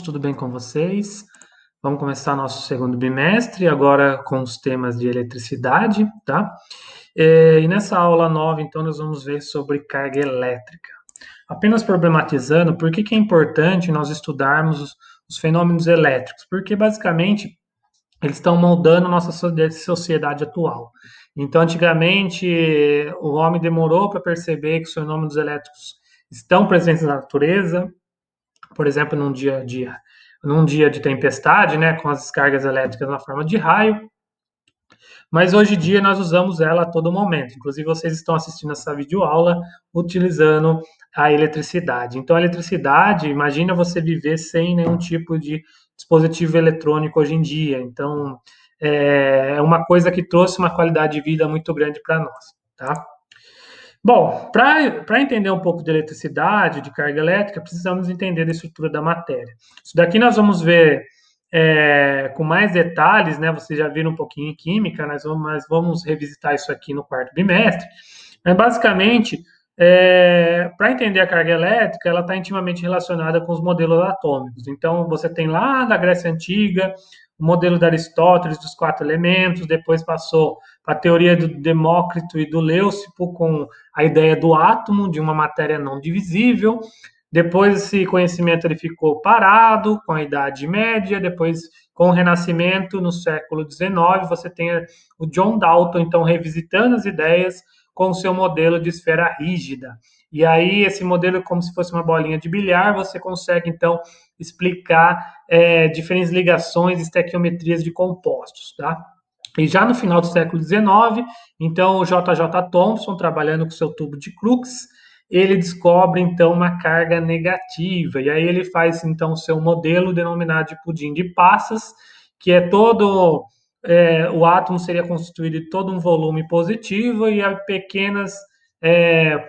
tudo bem com vocês? Vamos começar nosso segundo bimestre, agora com os temas de eletricidade, tá? E nessa aula nova, então, nós vamos ver sobre carga elétrica. Apenas problematizando por que é importante nós estudarmos os fenômenos elétricos, porque basicamente eles estão moldando nossa sociedade atual. Então, antigamente, o homem demorou para perceber que os fenômenos elétricos estão presentes na natureza, por exemplo, num dia de tempestade, né, com as descargas elétricas na forma de raio, mas hoje em dia nós usamos ela a todo momento. Inclusive, vocês estão assistindo essa videoaula utilizando a eletricidade. Então, a eletricidade, imagina você viver sem nenhum tipo de dispositivo eletrônico hoje em dia. Então, é uma coisa que trouxe uma qualidade de vida muito grande para nós, tá? Bom, para entender um pouco de eletricidade, de carga elétrica, precisamos entender a estrutura da matéria. Isso daqui nós vamos ver com mais detalhes, né? Vocês já viram um pouquinho em química, mas vamos revisitar isso aqui no quarto bimestre. Mas basicamente, para entender a carga elétrica, ela está intimamente relacionada com os modelos atômicos. Então, você tem lá da Grécia Antiga o modelo de Aristóteles dos quatro elementos, depois passou para a teoria do Demócrito e do Leucipo com a ideia do átomo, de uma matéria não divisível. Depois esse conhecimento ele ficou parado com a Idade Média, depois com o Renascimento no século XIX, você tem o John Dalton então revisitando as ideias com o seu modelo de esfera rígida. E aí esse modelo, como se fosse uma bolinha de bilhar, você consegue então explicar diferentes ligações e estequiometrias de compostos, tá? E já no final do século XIX, então o J.J. Thomson, trabalhando com seu tubo de Crookes, ele descobre então uma carga negativa, e aí ele faz então o seu modelo denominado de pudim de passas, que é todo o átomo seria constituído de todo um volume positivo e a pequenas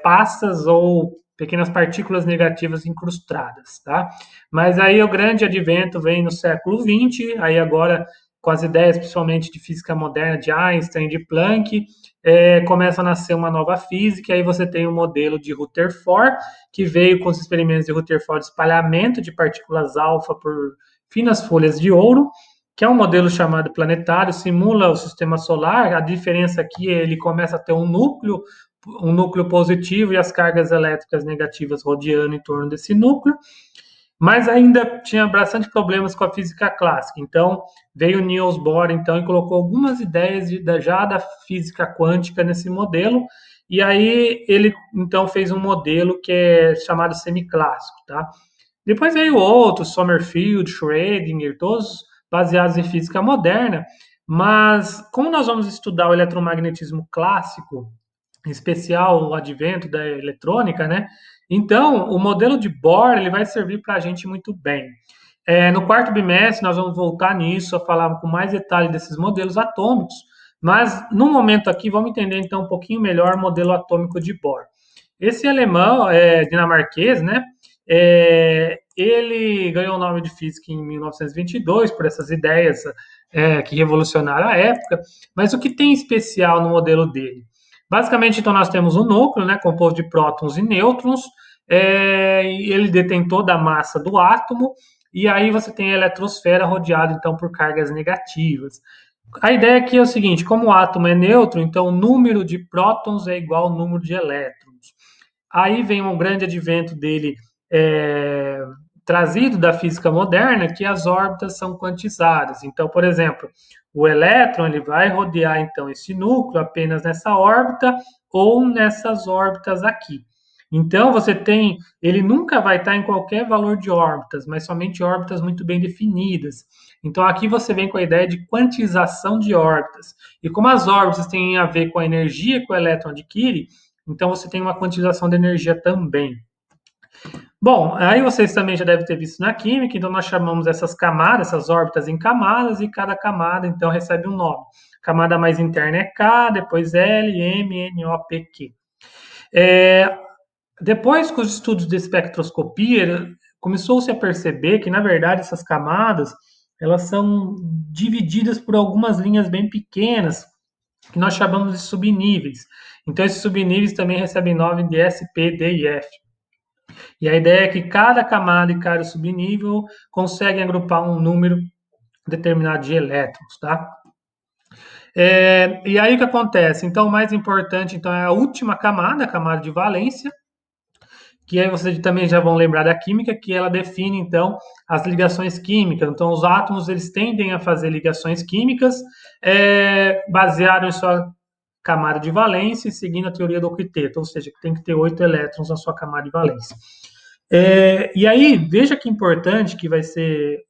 passas ou pequenas partículas negativas incrustadas, tá? Mas aí o grande advento vem no século XX, aí agora com as ideias principalmente de física moderna de Einstein, de Planck, começa a nascer uma nova física, aí você tem o modelo de Rutherford, que veio com os experimentos de Rutherford de espalhamento de partículas alfa por finas folhas de ouro, que é um modelo chamado planetário, simula o sistema solar, a diferença aqui é ele começa a ter um núcleo positivo e as cargas elétricas negativas rodeando em torno desse núcleo, mas ainda tinha bastante problemas com a física clássica. Então, veio Niels Bohr então, e colocou algumas ideias já da física quântica nesse modelo, e aí ele então fez um modelo que é chamado semiclássico, tá? Depois veio outros, Sommerfeld, Schrödinger, todos baseados em física moderna, mas como nós vamos estudar o eletromagnetismo clássico, em especial o advento da eletrônica, né? Então, o modelo de Bohr ele vai servir para a gente muito bem. No quarto bimestre, nós vamos voltar nisso, a falar com mais detalhe desses modelos atômicos, mas no momento aqui, vamos entender então um pouquinho melhor o modelo atômico de Bohr. Esse alemão, dinamarquês, né? Ele ganhou o nome de física em 1922 por essas ideias que revolucionaram a época, mas o que tem especial no modelo dele? Basicamente, então, nós temos um núcleo, né, composto de prótons e nêutrons, e ele detém toda a massa do átomo, e aí você tem a eletrosfera rodeada, então, por cargas negativas. A ideia aqui é o seguinte, como o átomo é neutro, então o número de prótons é igual ao número de elétrons. Aí vem um grande advento dele, é, trazido da física moderna, que as órbitas são quantizadas. Então, por exemplo, o elétron ele vai rodear então esse núcleo apenas nessa órbita ou nessas órbitas aqui. Então você tem, ele nunca vai estar em qualquer valor de órbitas, mas somente órbitas muito bem definidas. Então aqui você vem com a ideia de quantização de órbitas. E como as órbitas têm a ver com a energia que o elétron adquire, então você tem uma quantização de energia também. Bom, aí vocês também já devem ter visto na química, então nós chamamos essas camadas, essas órbitas em camadas, e cada camada então recebe um nome. A camada mais interna é K, depois L, M, N, O, P, Q. Depois com os estudos de espectroscopia, começou-se a perceber que, na verdade, essas camadas elas são divididas por algumas linhas bem pequenas, que nós chamamos de subníveis. Então, esses subníveis também recebem nome de S, P, D e F. E a ideia é que cada camada e cada subnível conseguem agrupar um número determinado de elétrons, tá? E aí o que acontece? Então, o mais importante então, é a última camada, a camada de valência, que aí vocês também já vão lembrar da química, que ela define, então, as ligações químicas. Então, os átomos, eles tendem a fazer ligações químicas baseado em sua camada de valência e seguindo a teoria do octeto, ou seja, que tem que ter 8 elétrons na sua camada de valência. E aí, veja que importante que vai ser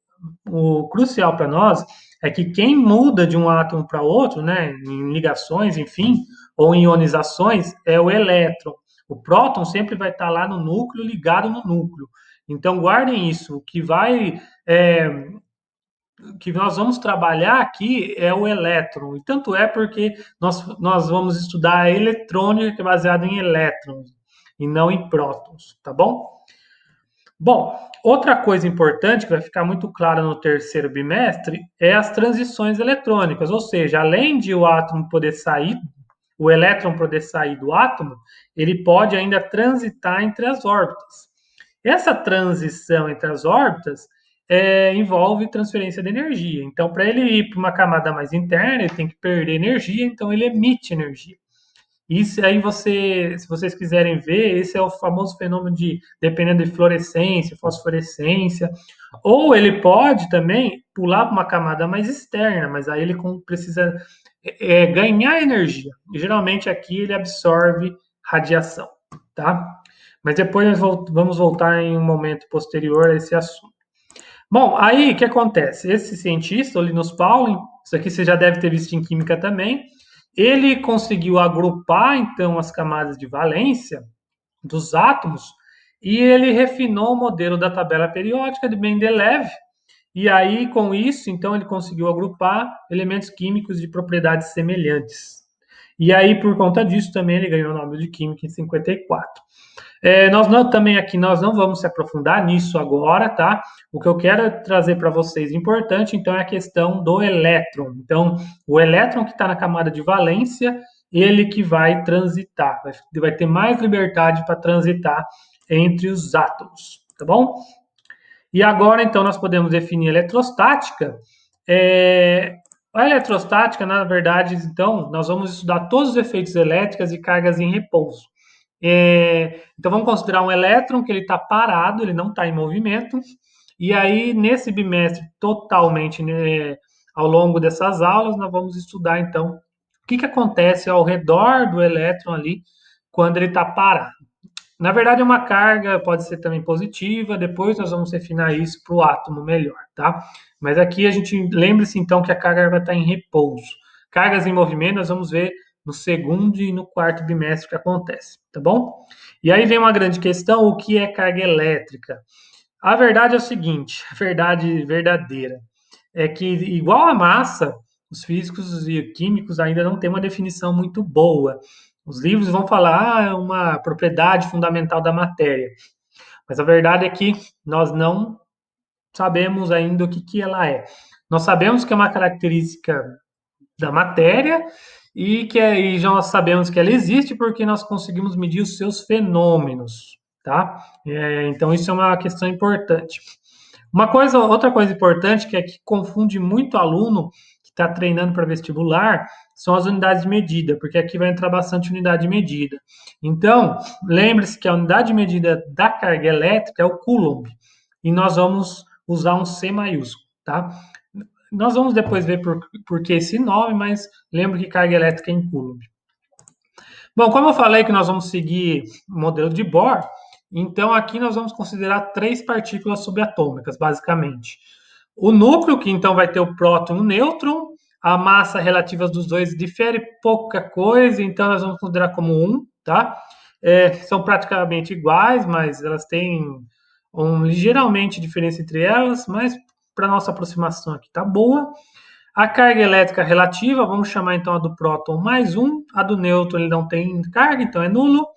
o crucial para nós é que quem muda de um átomo para outro, né, em ligações, enfim, ou em ionizações, é o elétron. O próton sempre vai estar lá no núcleo, ligado no núcleo. Então, guardem isso. O que nós vamos trabalhar aqui é o elétron. E tanto é porque nós vamos estudar a eletrônica, que é baseada em elétrons, e não em prótons, tá bom? Bom, outra coisa importante que vai ficar muito clara no terceiro bimestre é as transições eletrônicas, ou seja, além de o átomo poder sair, o elétron poder sair do átomo, ele pode ainda transitar entre as órbitas. Essa transição entre as órbitas envolve transferência de energia. Então, para ele ir para uma camada mais interna, ele tem que perder energia, então ele emite energia. Isso aí se vocês quiserem ver, esse é o famoso fenômeno de, dependendo de fluorescência, fosforescência, ou ele pode também pular para uma camada mais externa, mas aí ele precisa ganhar energia. E, geralmente aqui ele absorve radiação, tá? Mas depois nós vamos voltar em um momento posterior a esse assunto. Bom, aí o que acontece? Esse cientista, o Linus Pauling, isso aqui você já deve ter visto em química também, ele conseguiu agrupar então as camadas de valência dos átomos e ele refinou o modelo da tabela periódica de Mendeleev. E aí, com isso, então, ele conseguiu agrupar elementos químicos de propriedades semelhantes. E aí, por conta disso, também ele ganhou o Nobel de Química em 54. Nós não vamos se aprofundar nisso agora, tá? O que eu quero trazer para vocês importante, então, é a questão do elétron. Então, o elétron que está na camada de valência, ele que vai transitar, vai ter mais liberdade para transitar entre os átomos, tá bom? E agora, então, nós podemos definir a eletrostática. A eletrostática, na verdade, então, nós vamos estudar todos os efeitos elétricos e cargas em repouso. Então, vamos considerar um elétron que ele está parado, ele não está em movimento. E aí, nesse bimestre, totalmente, né, ao longo dessas aulas, nós vamos estudar, então, o que acontece ao redor do elétron ali quando ele está parado. Na verdade, uma carga pode ser também positiva, depois nós vamos refinar isso para o átomo melhor, tá? Mas aqui a gente lembre-se então que a carga vai estar em repouso. Cargas em movimento nós vamos ver no segundo e no quarto bimestre que acontece, tá bom? E aí vem uma grande questão, o que é carga elétrica? A verdade é o seguinte, a verdade verdadeira, é que igual a massa, os físicos e químicos ainda não têm uma definição muito boa. Os livros vão falar, é uma propriedade fundamental da matéria. Mas a verdade é que nós não sabemos ainda o que ela é. Nós sabemos que é uma característica da matéria e já nós sabemos que ela existe porque nós conseguimos medir os seus fenômenos, tá? Então isso é uma questão importante. Outra coisa importante que confunde muito aluno que está treinando para vestibular são as unidades de medida, porque aqui vai entrar bastante unidade de medida. Então, lembre-se que a unidade de medida da carga elétrica é o Coulomb, e nós vamos usar um C maiúsculo, tá? Nós vamos depois ver por que esse nome, mas lembre que carga elétrica é em Coulomb. Bom, como eu falei que nós vamos seguir o modelo de Bohr, então aqui nós vamos considerar 3 partículas subatômicas, basicamente. O núcleo, que então vai ter o próton e o nêutron, a massa relativa dos dois difere pouca coisa, então nós vamos considerar como 1, tá? São praticamente iguais, mas elas têm ligeiramente diferença entre elas, mas para nossa aproximação aqui tá boa. A carga elétrica relativa, vamos chamar então a do próton mais 1, a do nêutron ele não tem carga, então é nulo.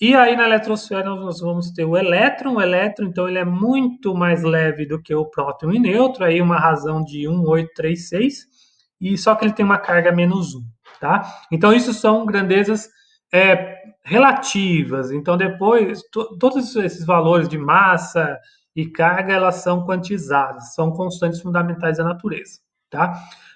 E aí na eletrosfera nós vamos ter o elétron então ele é muito mais leve do que o próton e nêutron, aí uma razão de 1,836, e só que ele tem uma carga menos 1, tá? Então isso são grandezas relativas. Então, depois, todos esses valores de massa e carga, elas são quantizadas, são constantes fundamentais da natureza, tá?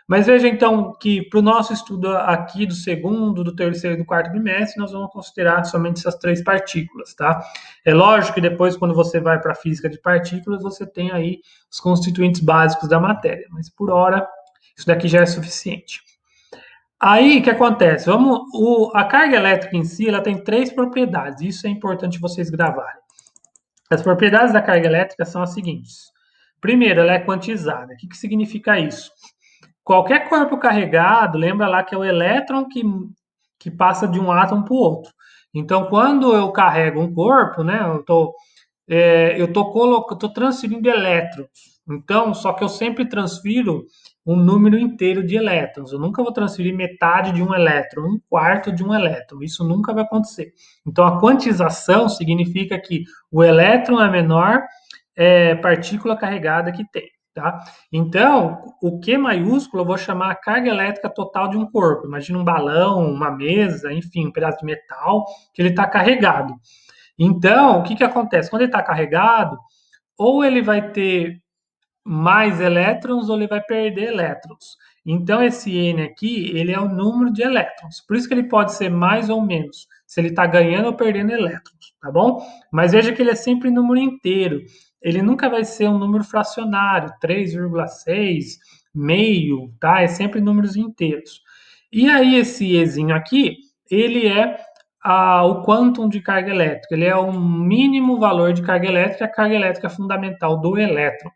Mas veja, então, que para o nosso estudo aqui do segundo, do terceiro e do quarto bimestre, nós vamos considerar somente essas três partículas, tá? É lógico que depois, quando você vai para a física de partículas, você tem aí os constituintes básicos da matéria, mas por hora, isso daqui já é suficiente. Aí, o que acontece? A carga elétrica em si, ela tem três propriedades. Isso é importante vocês gravarem. As propriedades da carga elétrica são as seguintes. Primeiro, ela é quantizada. O que significa isso? Qualquer corpo carregado, lembra lá que é o elétron que passa de um átomo para o outro. Então, quando eu carrego um corpo, né, eu tô transferindo elétrons. Então, só que eu sempre transfiro um número inteiro de elétrons. Eu nunca vou transferir metade de um elétron, um quarto de um elétron. Isso nunca vai acontecer. Então, a quantização significa que o elétron é a menor partícula carregada que tem. Tá? Então, o Q maiúsculo eu vou chamar a carga elétrica total de um corpo. Imagina um balão, uma mesa, enfim, um pedaço de metal que ele está carregado. Então, o que acontece? Quando ele está carregado, ou ele vai ter mais elétrons ou ele vai perder elétrons. Então, esse N aqui, ele é o número de elétrons. Por isso que ele pode ser mais ou menos, se ele está ganhando ou perdendo elétrons, tá bom? Mas veja que ele é sempre número inteiro. Ele nunca vai ser um número fracionário, 3,6, meio, tá? É sempre números inteiros. E aí, esse Ezinho aqui, ele é o quantum de carga elétrica. Ele é o mínimo valor de carga elétrica, a carga elétrica fundamental do elétron.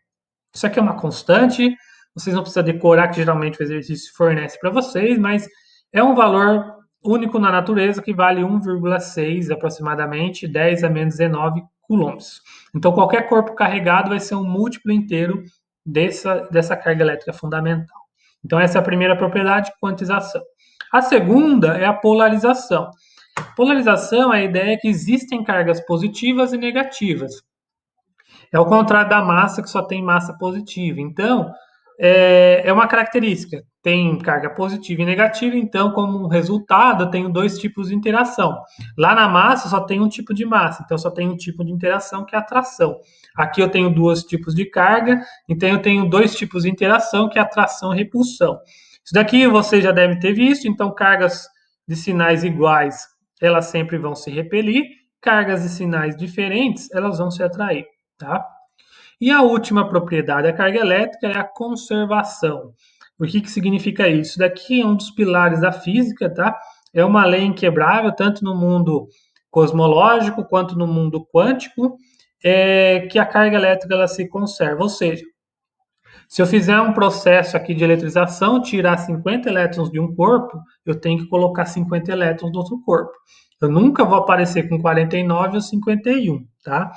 Isso aqui é uma constante, vocês não precisam decorar, que geralmente o exercício fornece para vocês, mas é um valor único na natureza que vale 1,6 aproximadamente, 10 a menos 19 coulombs. Então, qualquer corpo carregado vai ser um múltiplo inteiro dessa carga elétrica fundamental. Então, essa é a primeira propriedade, quantização. A segunda é a polarização. Polarização é a ideia que existem cargas positivas e negativas. É o contrário da massa, que só tem massa positiva. Então, é uma característica. Tem carga positiva e negativa, então, como resultado, eu tenho dois tipos de interação. Lá na massa, só tem um tipo de massa, então só tem um tipo de interação, que é a atração. Aqui eu tenho dois tipos de carga, então eu tenho dois tipos de interação, que é atração e repulsão. Isso daqui você já deve ter visto, então cargas de sinais iguais, elas sempre vão se repelir, cargas de sinais diferentes, elas vão se atrair. Tá? E a última propriedade da carga elétrica é a conservação. O que significa isso? Isso daqui é um dos pilares da física, tá? É uma lei inquebrável, tanto no mundo cosmológico quanto no mundo quântico, que a carga elétrica ela se conserva. Ou seja, se eu fizer um processo aqui de eletrização, tirar 50 elétrons de um corpo, eu tenho que colocar 50 elétrons no outro corpo. Eu nunca vou aparecer com 49 ou 51, tá?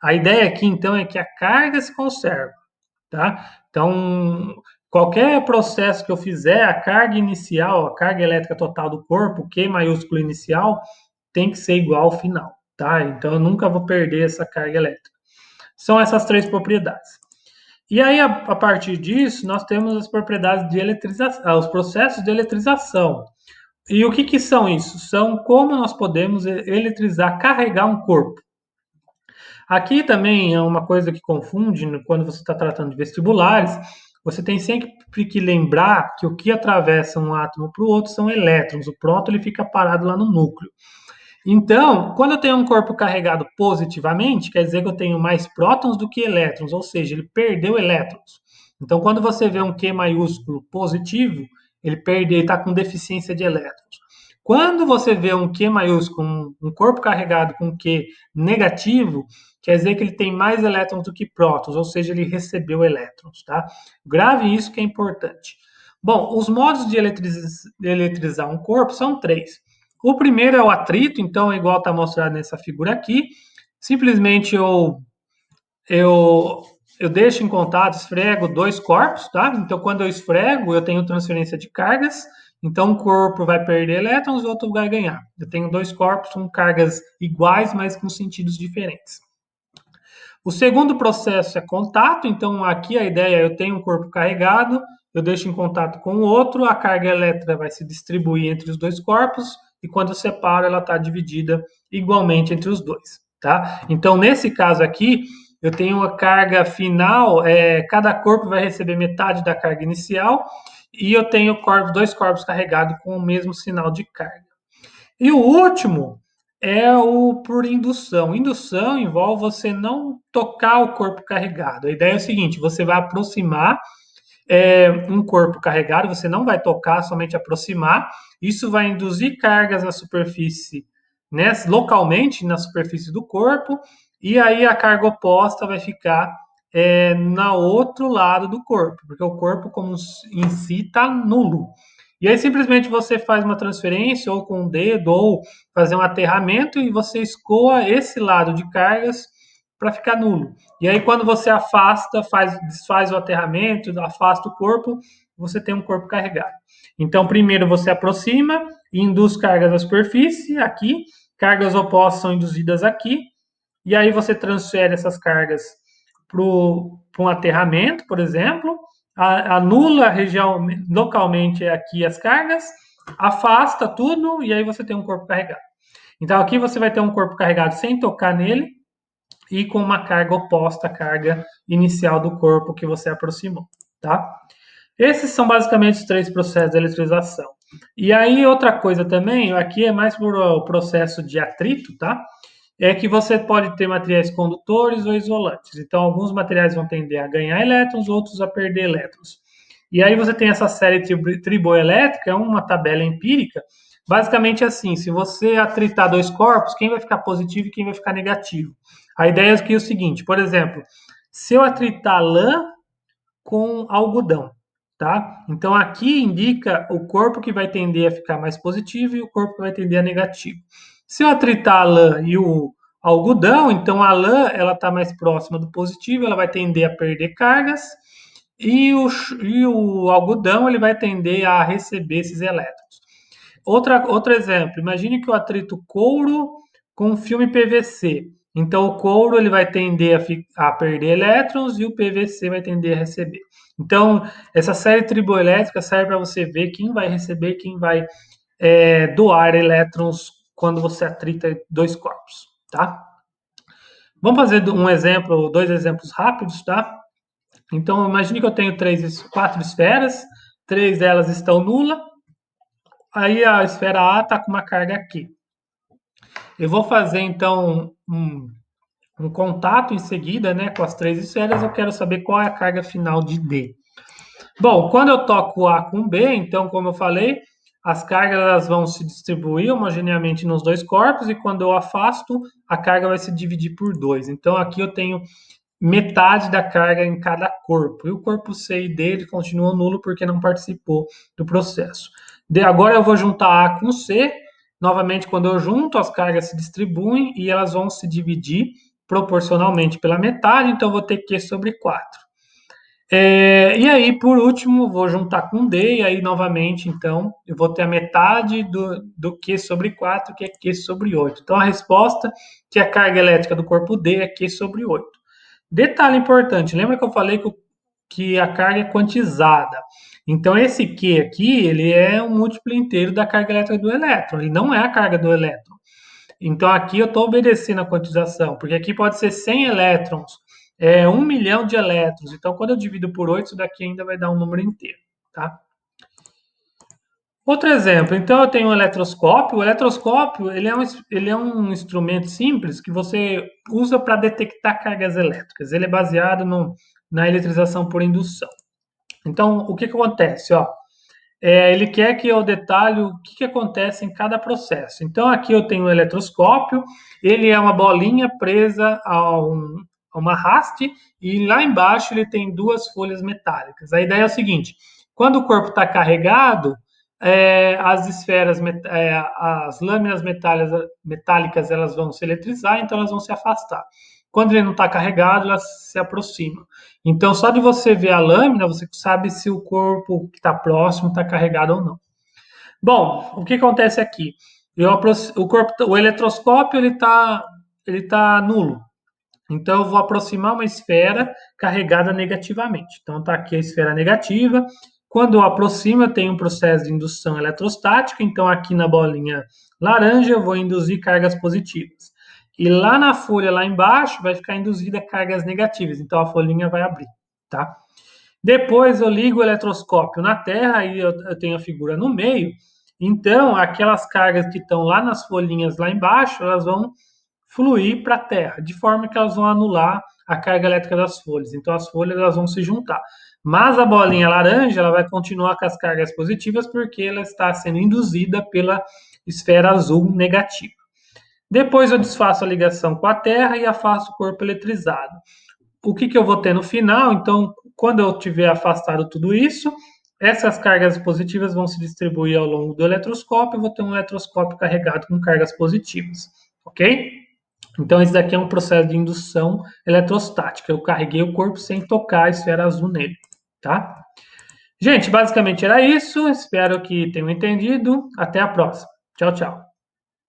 A ideia aqui, então, é que a carga se conserva, tá? Então, qualquer processo que eu fizer, a carga inicial, a carga elétrica total do corpo, Q maiúsculo inicial, tem que ser igual ao final, tá? Então, eu nunca vou perder essa carga elétrica. São essas três propriedades. E aí, a partir disso, nós temos as propriedades de eletrização, os processos de eletrização. E o que são isso? São como nós podemos eletrizar, carregar um corpo. Aqui também é uma coisa que confunde quando você está tratando de vestibulares. Você tem sempre que lembrar que o que atravessa um átomo para o outro são elétrons. O próton ele fica parado lá no núcleo. Então, quando eu tenho um corpo carregado positivamente, quer dizer que eu tenho mais prótons do que elétrons, ou seja, ele perdeu elétrons. Então, quando você vê um Q maiúsculo positivo, ele está com deficiência de elétrons. Quando você vê um Q maiúsculo, um corpo carregado com Q negativo, quer dizer que ele tem mais elétrons do que prótons, ou seja, ele recebeu elétrons, tá? Grave isso que é importante. Bom, os modos de eletrizar um corpo são três. O primeiro é o atrito, então, igual está mostrado nessa figura aqui. Simplesmente eu deixo em contato, esfrego dois corpos, tá? Então, quando eu esfrego, eu tenho transferência de cargas. Então, um corpo vai perder elétrons, o outro vai ganhar. Eu tenho dois corpos com cargas iguais, mas com sentidos diferentes. O segundo processo é contato, então aqui a ideia é eu tenho um corpo carregado, eu deixo em contato com o outro, a carga elétrica vai se distribuir entre os dois corpos e quando eu separo, ela está dividida igualmente entre os dois, tá? Então, nesse caso aqui, eu tenho a carga final, cada corpo vai receber metade da carga inicial, e eu tenho dois corpos carregados com o mesmo sinal de carga. E o último é o por indução. Indução envolve você não tocar o corpo carregado. A ideia é o seguinte: você vai aproximar um corpo carregado, você não vai tocar, somente aproximar. Isso vai induzir cargas na superfície, né, localmente na superfície do corpo, e aí a carga oposta vai ficar no outro lado do corpo, porque o corpo como em si está nulo. E aí simplesmente você faz uma transferência ou com o dedo ou fazer um aterramento e você escoa esse lado de cargas para ficar nulo. E aí quando você afasta, desfaz o aterramento, afasta o corpo, você tem um corpo carregado. Então primeiro você aproxima e induz cargas à superfície aqui, cargas opostas são induzidas aqui, e aí você transfere essas cargas para um aterramento, por exemplo, anula a região localmente aqui as cargas, afasta tudo e aí você tem um corpo carregado. Então aqui você vai ter um corpo carregado sem tocar nele e com uma carga oposta à carga inicial do corpo que você aproximou, tá? Esses são basicamente os três processos de eletrização. E aí outra coisa também, aqui é mais por o processo de atrito, tá? É que você pode ter materiais condutores ou isolantes. Então, alguns materiais vão tender a ganhar elétrons, outros a perder elétrons. E aí você tem essa série triboelétrica, é uma tabela empírica, basicamente assim: se você atritar dois corpos, quem vai ficar positivo e quem vai ficar negativo? A ideia é o seguinte: por exemplo, se eu atritar lã com algodão, tá? Então aqui indica o corpo que vai tender a ficar mais positivo e o corpo que vai tender a negativo. Se eu atritar a lã e o algodão, então a lã ela está mais próxima do positivo, ela vai tender a perder cargas e o algodão ele vai tender a receber esses elétrons. Outro exemplo, imagine que eu atrito couro com filme PVC. Então o couro ele vai tender a perder elétrons e o PVC vai tender a receber. Então essa série triboelétrica serve para você ver quem vai receber, quem vai doar elétrons quando você atrita dois corpos, tá? Vamos fazer dois exemplos rápidos, tá? Então imagine que eu tenho quatro esferas, três delas estão nulas. Aí a esfera A está com uma carga aqui. Eu vou fazer então um contato em seguida, né, com as três esferas. Eu quero saber qual é a carga final de D. Bom, quando eu toco A com B, então, como eu falei, as cargas elas vão se distribuir homogeneamente nos dois corpos e quando eu afasto, a carga vai se dividir por dois. Então, aqui eu tenho metade da carga em cada corpo. E o corpo C e D ele continua nulo porque não participou do processo. Agora eu vou juntar A com C. Novamente, quando eu junto, as cargas se distribuem e elas vão se dividir proporcionalmente pela metade. Então, eu vou ter Q sobre 4. E aí, por último, vou juntar com D, e aí, novamente, então, eu vou ter a metade do Q sobre 4, que é Q sobre 8. Então, a resposta, que a carga elétrica do corpo D é Q sobre 8. Detalhe importante, lembra que eu falei que a carga é quantizada. Então, esse Q aqui, ele é um múltiplo inteiro da carga elétrica do elétron, ele não é a carga do elétron. Então, aqui eu estou obedecendo a quantização, porque aqui pode ser 100 elétrons, 1 milhão de elétrons. Então, quando eu divido por 8, isso daqui ainda vai dar um número inteiro, tá? Outro exemplo, então eu tenho um eletroscópio. O eletroscópio ele é um instrumento simples que você usa para detectar cargas elétricas. Ele é baseado na eletrização por indução. Então, o que acontece? Ó, ele quer que eu detalhe o que acontece em cada processo. Então, aqui eu tenho um eletroscópio, ele é uma bolinha presa a uma haste e lá embaixo ele tem duas folhas metálicas. A ideia é o seguinte: quando o corpo está carregado, as esferas, as lâminas metálicas, elas vão se eletrizar, então elas vão se afastar. Quando ele não está carregado, elas se aproximam. Então, só de você ver a lâmina, você sabe se o corpo que está próximo está carregado ou não. Bom, o que acontece aqui? O eletroscópio ele tá nulo. Então, eu vou aproximar uma esfera carregada negativamente. Então, está aqui a esfera negativa. Quando eu aproximo, eu tenho um processo de indução eletrostática, então aqui na bolinha laranja eu vou induzir cargas positivas. E lá na folha, lá embaixo, vai ficar induzida cargas negativas, então a folhinha vai abrir, tá? Depois eu ligo o eletroscópio na Terra, aí eu tenho a figura no meio, então aquelas cargas que estão lá nas folhinhas lá embaixo, elas vão fluir para a Terra, de forma que elas vão anular a carga elétrica das folhas. Então as folhas elas vão se juntar. Mas a bolinha laranja ela vai continuar com as cargas positivas porque ela está sendo induzida pela esfera azul negativa. Depois eu desfaço a ligação com a Terra e afasto o corpo eletrizado. O que eu vou ter no final? Então, quando eu tiver afastado tudo isso, essas cargas positivas vão se distribuir ao longo do eletroscópio, eu vou ter um eletroscópio carregado com cargas positivas, ok? Então, esse daqui é um processo de indução eletrostática. Eu carreguei o corpo sem tocar a esfera azul nele, tá? Gente, basicamente era isso. Espero que tenham entendido. Até a próxima. Tchau, tchau.